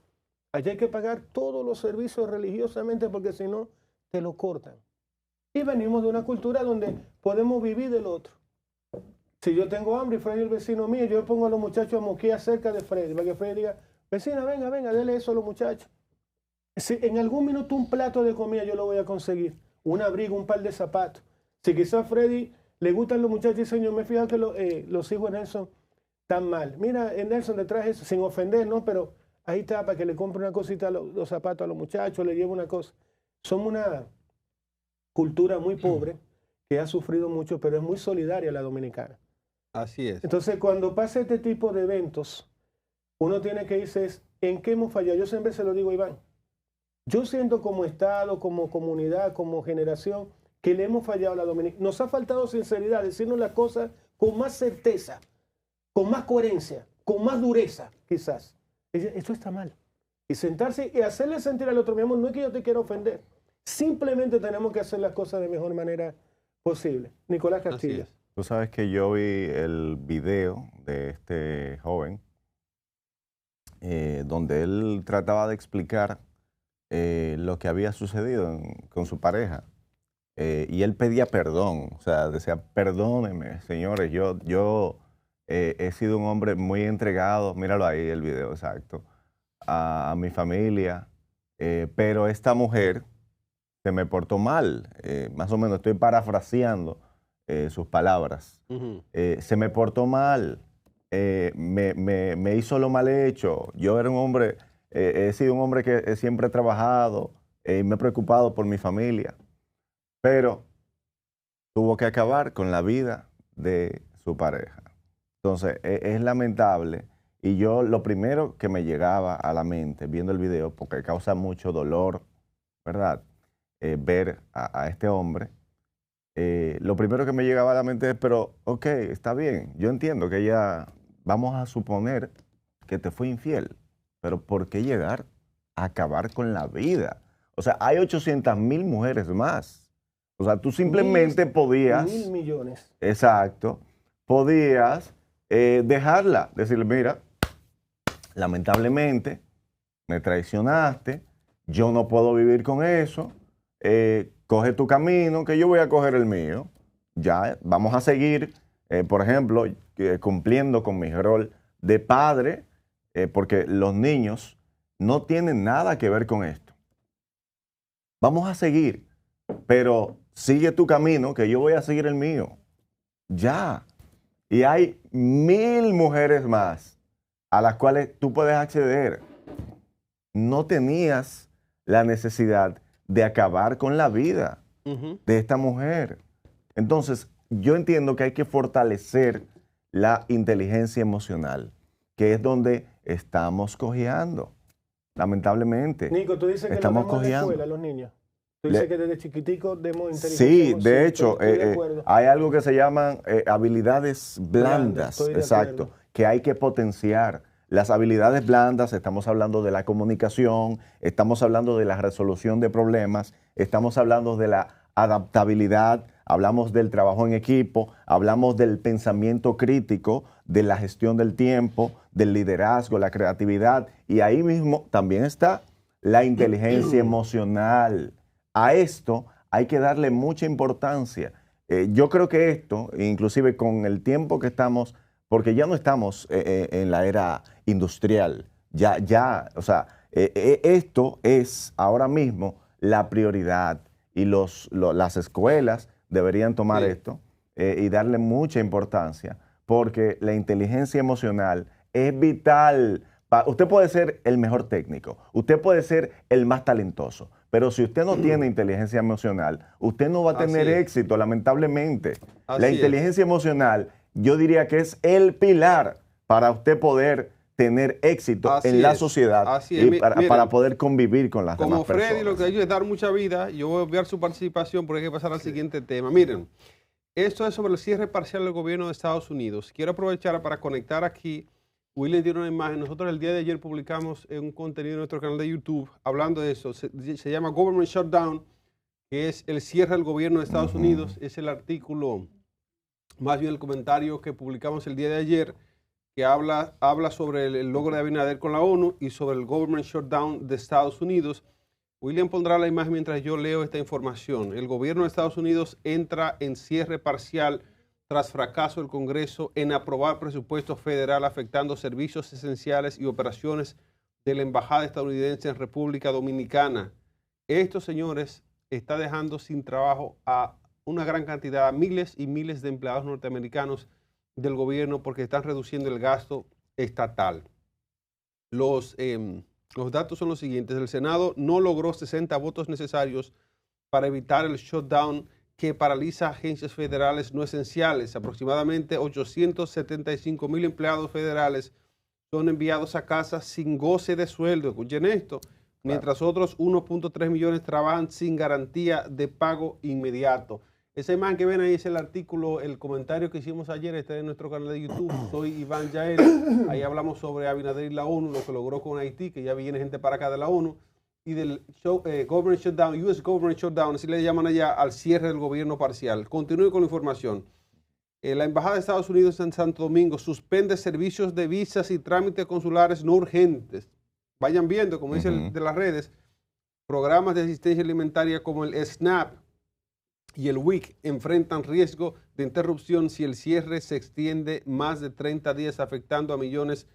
Allá hay que pagar todos los servicios religiosamente porque si no, te lo cortan. Y venimos de una cultura donde podemos vivir del otro. Si yo tengo hambre y Freddy es el vecino mío, yo pongo a los muchachos a moquear cerca de Freddy, para que Freddy diga, vecina, venga, dele eso a los muchachos. Si en algún minuto un plato de comida yo lo voy a conseguir, un abrigo, un par de zapatos. Si quizás a Freddy le gustan los muchachos y dice, señor, me fija que los hijos de Nelson están mal. Mira, Nelson le traje eso, sin ofender, ¿no? Pero ahí está, para que le compre una cosita, los zapatos a los muchachos, le lleve una cosa. Somos una cultura muy pobre que ha sufrido mucho, pero es muy solidaria la dominicana. Así es. Entonces, cuando pasa este tipo de eventos, uno tiene que irse, ¿en qué hemos fallado? Yo siempre se lo digo a Iván. Yo siento como Estado, como comunidad, como generación, que le hemos fallado a la dominicana. Nos ha faltado sinceridad, decirnos las cosas con más certeza, con más coherencia, con más dureza, quizás. Esto está mal. Y sentarse y hacerle sentir al otro, mi amor, no es que yo te quiera ofender. Simplemente tenemos que hacer las cosas de mejor manera posible. Nicolás Castillo. Tú sabes que yo vi el video de este joven donde él trataba de explicar lo que había sucedido con su pareja. Y él pedía perdón, o sea, decía, perdónenme, señores, yo he sido un hombre muy entregado, míralo ahí el video, exacto, a mi familia, pero esta mujer se me portó mal, más o menos estoy parafraseando sus palabras. Se me portó mal, me hizo lo mal hecho. Yo era un hombre, he sido un hombre que siempre he trabajado y me he preocupado por mi familia, pero tuvo que acabar con la vida de su pareja. Entonces, es lamentable. Y yo lo primero que me llegaba a la mente viendo el video, porque causa mucho dolor, ¿verdad? Ver a este hombre, lo primero que me llegaba a la mente es, pero, ok, está bien, yo entiendo que ella, vamos a suponer que te fue infiel, pero ¿por qué llegar a acabar con la vida? O sea, hay 800,000 mujeres más. O sea, tú simplemente podías... 1.000 millones. Exacto. Podías dejarla, decirle, mira, lamentablemente me traicionaste, yo no puedo vivir con eso, coge tu camino, que yo voy a coger el mío. Ya, vamos a seguir, por ejemplo, cumpliendo con mi rol de padre, porque los niños no tienen nada que ver con esto. Vamos a seguir, pero sigue tu camino, que yo voy a seguir el mío. Ya. Y hay 1.000 mujeres más a las cuales tú puedes acceder. No tenías la necesidad de acabar con la vida de esta mujer. Entonces, yo entiendo que hay que fortalecer la inteligencia emocional, que es donde estamos cojeando, lamentablemente. Nico, tú dices que estamos lo demos en la escuela a los niños. Tú dices que desde chiquitico demos inteligencia emocional. Sí, de hecho, hay algo que se llaman habilidades blandas, exacto, que hay que potenciar. Las habilidades blandas, estamos hablando de la comunicación, estamos hablando de la resolución de problemas, estamos hablando de la adaptabilidad, hablamos del trabajo en equipo, hablamos del pensamiento crítico, de la gestión del tiempo, del liderazgo, la creatividad, y ahí mismo también está la inteligencia emocional. A esto hay que darle mucha importancia. Yo creo que esto, inclusive con el tiempo que estamos, porque ya no estamos en la era industrial, o sea, esto es ahora mismo la prioridad y las escuelas deberían tomar esto y darle mucha importancia, porque la inteligencia emocional es vital. Usted puede ser el mejor técnico, usted puede ser el más talentoso, pero si usted no tiene inteligencia emocional, usted no va a tener éxito, lamentablemente. La inteligencia emocional, yo diría que es el pilar para usted poder tener éxito en la sociedad y para poder convivir con las demás personas. Como Freddy lo que ayuda es dar mucha vida, yo voy a enviar su participación porque hay que pasar al siguiente tema. Miren, esto es sobre el cierre parcial del gobierno de Estados Unidos. Quiero aprovechar para conectar aquí. William tiene una imagen. Nosotros el día de ayer publicamos un contenido en nuestro canal de YouTube hablando de eso. Se llama Government Shutdown, que es el cierre del gobierno de Estados Unidos. Es el artículo, más bien el comentario que publicamos el día de ayer, que habla sobre el logro de Abinader con la ONU y sobre el Government Shutdown de Estados Unidos. William pondrá la imagen mientras yo leo esta información. El gobierno de Estados Unidos entra en cierre parcial tras fracaso del Congreso en aprobar presupuesto federal afectando servicios esenciales y operaciones de la Embajada estadounidense en República Dominicana. Esto, señores, está dejando sin trabajo a una gran cantidad, a miles y miles de empleados norteamericanos del gobierno porque están reduciendo el gasto estatal. Los datos son los siguientes. El Senado no logró 60 votos necesarios para evitar el shutdown que paraliza agencias federales no esenciales. Aproximadamente 875,000 empleados federales son enviados a casa sin goce de sueldo. Escuchen esto. Mientras otros 1.3 millones trabajan sin garantía de pago inmediato. Esa imagen que ven ahí es el artículo, el comentario que hicimos ayer, está en nuestro canal de YouTube. Soy Iván Yael. Ahí hablamos sobre Abinader y la ONU, lo que logró con Haití, que ya viene gente para acá de la ONU, y del Government Shutdown, US Government Shutdown, así le llaman allá al cierre del gobierno parcial. Continúe con la información. La Embajada de Estados Unidos en Santo Domingo suspende servicios de visas y trámites consulares no urgentes. Vayan viendo, como dice el de las redes, programas de asistencia alimentaria como el SNAP y el WIC enfrentan riesgo de interrupción si el cierre se extiende más de 30 días, afectando a millones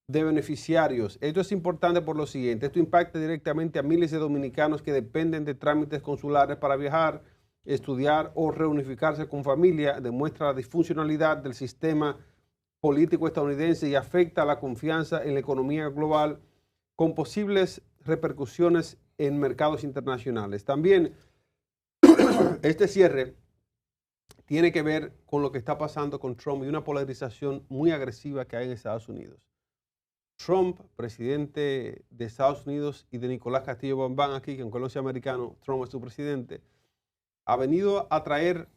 de beneficiarios. Esto es importante por lo siguiente. Esto impacta directamente a miles de dominicanos que dependen de trámites consulares para viajar, estudiar o reunificarse con familia. Demuestra la disfuncionalidad del sistema político estadounidense y afecta la confianza en la economía global con posibles repercusiones en mercados internacionales. También este cierre tiene que ver con lo que está pasando con Trump y una polarización muy agresiva que hay en Estados Unidos. Trump, presidente de Estados Unidos, y de Nicolás Castillo Bambán aquí, que aunque no sea americano, Trump es su presidente, ha venido a traer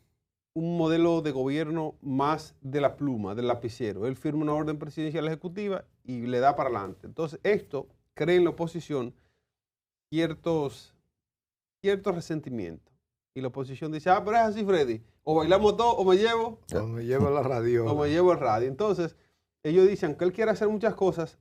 un modelo de gobierno más de la pluma, del lapicero. Él firma una orden presidencial ejecutiva y le da para adelante. Entonces, esto crea en la oposición ciertos resentimientos. Y la oposición dice, pero es así, Freddy, o bailamos todos, o me llevo. O me llevo la radio. O me llevo el radio. Entonces, ellos dicen que él quiere hacer muchas cosas.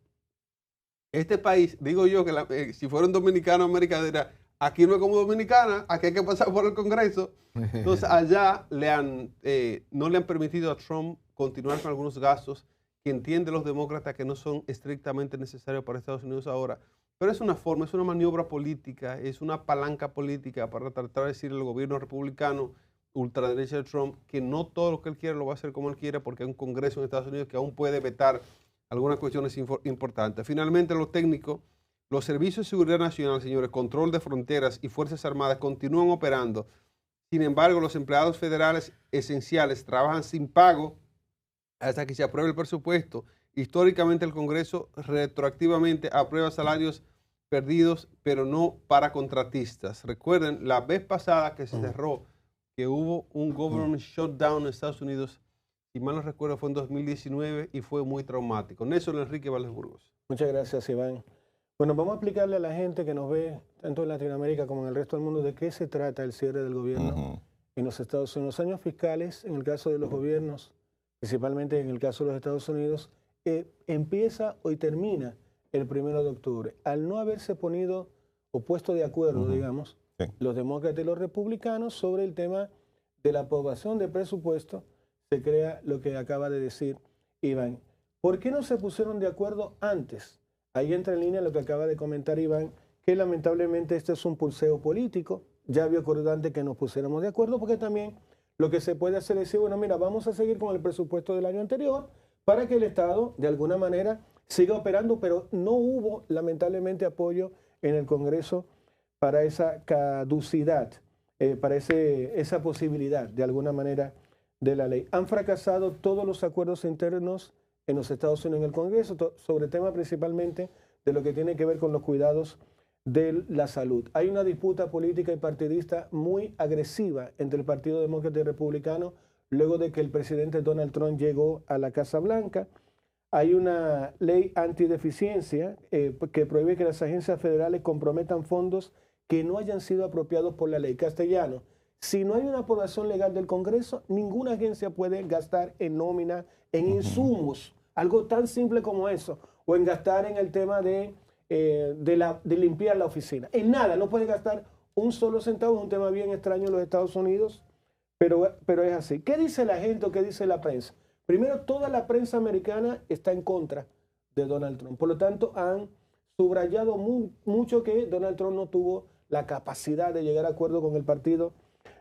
Este país, digo yo, que si fuera un dominicano americano, dirá, aquí no es como dominicana, aquí hay que pasar por el Congreso. Entonces, allá no le han permitido a Trump continuar con algunos gastos que entienden los demócratas que no son estrictamente necesarios para Estados Unidos ahora. Pero es una forma, es una maniobra política, es una palanca política para tratar de decirle al gobierno republicano ultraderecha de Trump que no todo lo que él quiere lo va a hacer como él quiere porque hay un Congreso en Estados Unidos que aún puede vetar algunas cuestiones importantes. Finalmente, los técnicos, los servicios de seguridad nacional, señores, control de fronteras y Fuerzas Armadas continúan operando. Sin embargo, los empleados federales esenciales trabajan sin pago hasta que se apruebe el presupuesto. Históricamente el Congreso retroactivamente aprueba salarios perdidos, pero no para contratistas. Recuerden, la vez pasada que se cerró, que hubo un government shutdown en Estados Unidos, si mal no recuerdo, fue en 2019 y fue muy traumático. Néstor Enrique Valdés Burgos. Muchas gracias, Iván. Bueno, vamos a explicarle a la gente que nos ve, tanto en Latinoamérica como en el resto del mundo, de qué se trata el cierre del gobierno en los Estados Unidos. Los años fiscales, en el caso de los gobiernos, principalmente en el caso de los Estados Unidos, empieza y termina el 1 de octubre. Al no haberse puesto de acuerdo, digamos, los demócratas y los republicanos sobre el tema de la aprobación de presupuesto, se crea lo que acaba de decir Iván. ¿Por qué no se pusieron de acuerdo antes? Ahí entra en línea lo que acaba de comentar Iván, que lamentablemente este es un pulseo político. Ya había ocurrido antes que nos pusiéramos de acuerdo, porque también lo que se puede hacer es decir, bueno, mira, vamos a seguir con el presupuesto del año anterior para que el Estado, de alguna manera, siga operando, pero no hubo, lamentablemente, apoyo en el Congreso para esa caducidad, para esa posibilidad, de alguna manera, de la ley. Han fracasado todos los acuerdos internos en los Estados Unidos en el Congreso, sobre temas principalmente de lo que tiene que ver con los cuidados de la salud. Hay una disputa política y partidista muy agresiva entre el Partido Demócrata y Republicano luego de que el presidente Donald Trump llegó a la Casa Blanca. Hay una ley antideficiencia que prohíbe que las agencias federales comprometan fondos que no hayan sido apropiados por la ley. Castellano, si no hay una aprobación legal del Congreso, ninguna agencia puede gastar en nómina, en insumos, algo tan simple como eso, o en gastar en el tema de limpiar la oficina. En nada, no puede gastar un solo centavo. Es un tema bien extraño en los Estados Unidos, pero es así. ¿Qué dice la gente o qué dice la prensa? Primero, toda la prensa americana está en contra de Donald Trump. Por lo tanto, han subrayado mucho que Donald Trump no tuvo la capacidad de llegar a acuerdo con el Partido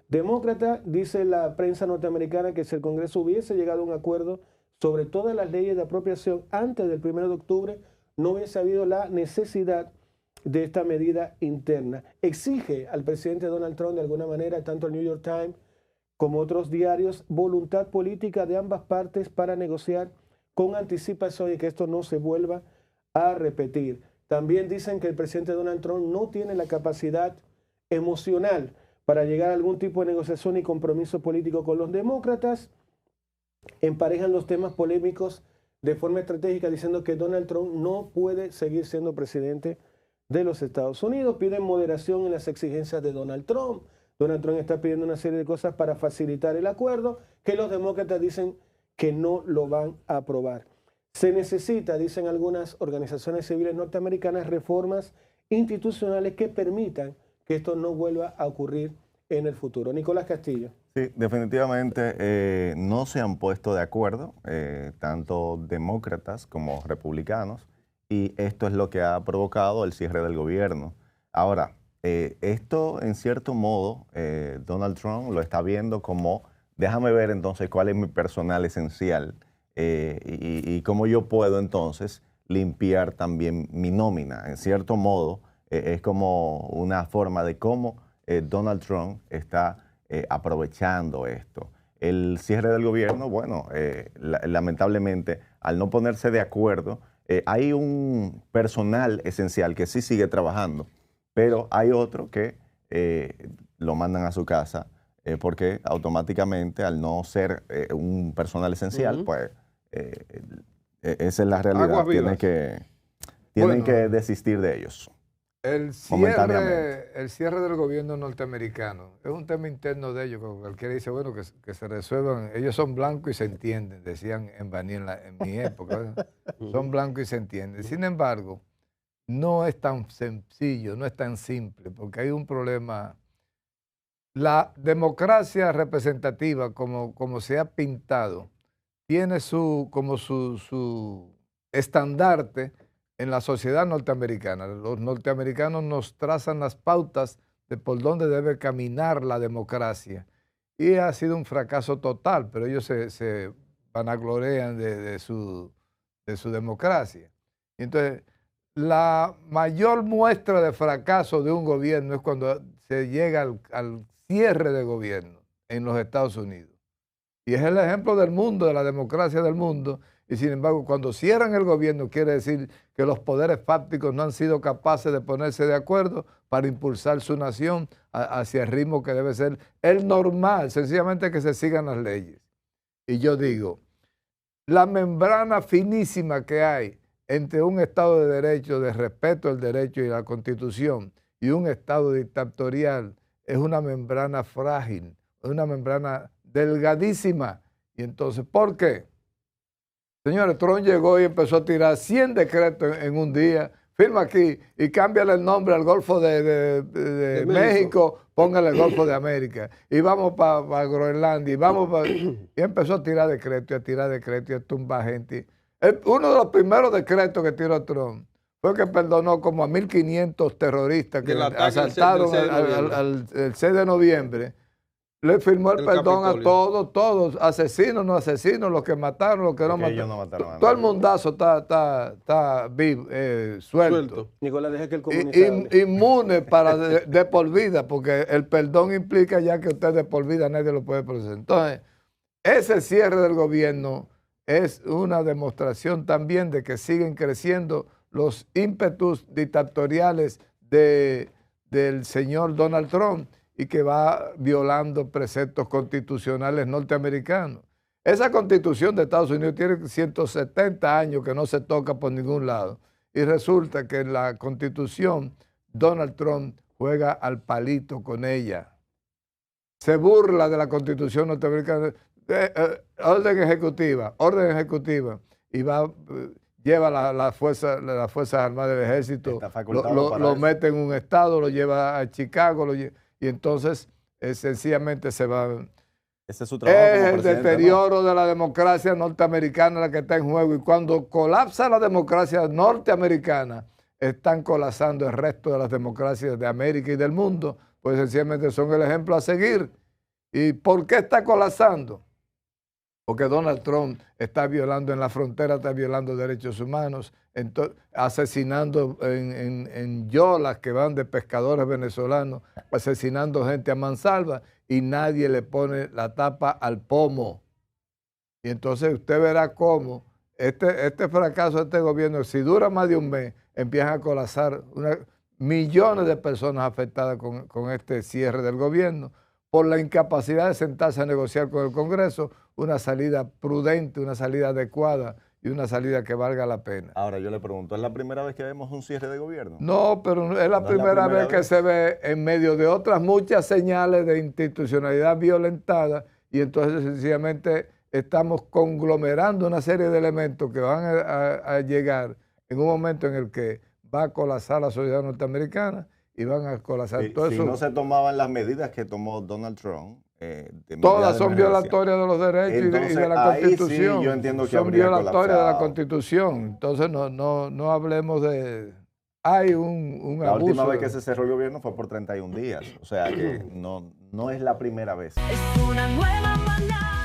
Demócrata. Dice la prensa norteamericana que si el Congreso hubiese llegado a un acuerdo sobre todas las leyes de apropiación antes del 1 de octubre, no hubiese habido la necesidad de esta medida interna. Exige al presidente Donald Trump, de alguna manera, tanto el New York Times como otros diarios, voluntad política de ambas partes para negociar con anticipación y que esto no se vuelva a repetir. También dicen que el presidente Donald Trump no tiene la capacidad emocional para llegar a algún tipo de negociación y compromiso político con los demócratas. Emparejan los temas polémicos de forma estratégica, diciendo que Donald Trump no puede seguir siendo presidente de los Estados Unidos. Piden moderación en las exigencias de Donald Trump. Donald Trump está pidiendo una serie de cosas para facilitar el acuerdo, que los demócratas dicen que no lo van a aprobar. Se necesita, dicen algunas organizaciones civiles norteamericanas, reformas institucionales que permitan que esto no vuelva a ocurrir en el futuro. Nicolás Castillo. Sí, definitivamente no se han puesto de acuerdo, tanto demócratas como republicanos, y esto es lo que ha provocado el cierre del gobierno. Ahora, esto en cierto modo, Donald Trump lo está viendo como, déjame ver entonces cuál es mi personal esencial y cómo yo puedo entonces limpiar también mi nómina. En cierto modo, es como una forma de cómo Donald Trump está aprovechando esto. El cierre del gobierno, bueno, lamentablemente, al no ponerse de acuerdo, hay un personal esencial que sí sigue trabajando, pero hay otro que lo mandan a su casa porque automáticamente, al no ser un personal esencial, pues esa es la realidad. Tienen que desistir de ellos. El cierre del gobierno norteamericano es un tema interno de ellos. Cualquiera dice, bueno, que se resuelvan. Ellos son blancos y se entienden, decían en Baní en mi época. Son blancos y se entienden. Sin embargo, no es tan sencillo, no es tan simple, porque hay un problema. La democracia representativa, como se ha pintado, tiene como su estandarte en la sociedad norteamericana. Los norteamericanos nos trazan las pautas de por dónde debe caminar la democracia. Y ha sido un fracaso total, pero ellos se vanaglorean de su democracia. Y entonces, la mayor muestra de fracaso de un gobierno es cuando se llega al cierre de gobierno en los Estados Unidos. Y es el ejemplo del mundo, de la democracia del mundo. Y sin embargo, cuando cierran el gobierno, quiere decir que los poderes fácticos no han sido capaces de ponerse de acuerdo para impulsar su nación hacia el ritmo que debe ser el normal, sencillamente que se sigan las leyes. Y yo digo, la membrana finísima que hay entre un Estado de Derecho, de respeto al derecho y la Constitución, y un Estado dictatorial, es una membrana frágil, es una membrana delgadísima. Y entonces, ¿por qué? Señores, Trump llegó y empezó a tirar 100 decretos en un día. Firma aquí y cámbiale el nombre al Golfo de México, póngale el Golfo de América. Y vamos para Groenlandia, y empezó a tirar decretos, y a tirar decretos, y a tumbar gente. Uno de los primeros decretos que tiró Trump fue que perdonó como a 1.500 terroristas que asaltaron el 6 de noviembre. Le firmó el perdón Capitolio. A todos, asesinos, no asesinos, los que mataron, los que no mataron. Todo el mundazo está vivo, suelto. Nicolás, deja que el comunicado. Inmune para de por vida, porque el perdón implica ya que usted de por vida nadie lo puede procesar. Entonces, ese cierre del gobierno es una demostración también de que siguen creciendo los ímpetus dictatoriales del señor Donald Trump, y que va violando preceptos constitucionales norteamericanos. Esa constitución de Estados Unidos tiene 170 años que no se toca por ningún lado. Y resulta que en la constitución Donald Trump juega al palito con ella. Se burla de la constitución norteamericana. Orden ejecutiva. Y lleva las Fuerzas Armadas del Ejército, lo mete en un estado, lo lleva a Chicago, y entonces sencillamente se va. Ese es su trabajo como presidente, el deterioro de la democracia norteamericana la que está en juego. Y cuando colapsa la democracia norteamericana, están colapsando el resto de las democracias de América y del mundo, pues sencillamente son el ejemplo a seguir. ¿Y por qué está colapsando? Porque Donald Trump está violando en la frontera, está violando derechos humanos, asesinando en yolas que van de pescadores venezolanos, asesinando gente a mansalva, y nadie le pone la tapa al pomo. Y entonces usted verá cómo este fracaso de este gobierno, si dura más de un mes, empiezan a colapsar millones de personas afectadas con este cierre del gobierno, por la incapacidad de sentarse a negociar con el Congreso una salida prudente, una salida adecuada y una salida que valga la pena. Ahora yo le pregunto, ¿es la primera vez que vemos un cierre de gobierno? No, pero es la primera vez que se ve en medio de otras muchas señales de institucionalidad violentada, y entonces sencillamente estamos conglomerando una serie de elementos que van a llegar en un momento en el que va a colapsar la sociedad norteamericana y van a colapsar todo eso. Si no se tomaban las medidas que tomó Donald Trump, todas son violatorias de los derechos. Entonces, y de la Constitución. Sí, yo entiendo que son violatorias de la Constitución. Entonces no hablemos de... Hay un la abuso. La última vez que se cerró el gobierno fue por 31 días. O sea que no es la primera vez. Es una nueva mañana.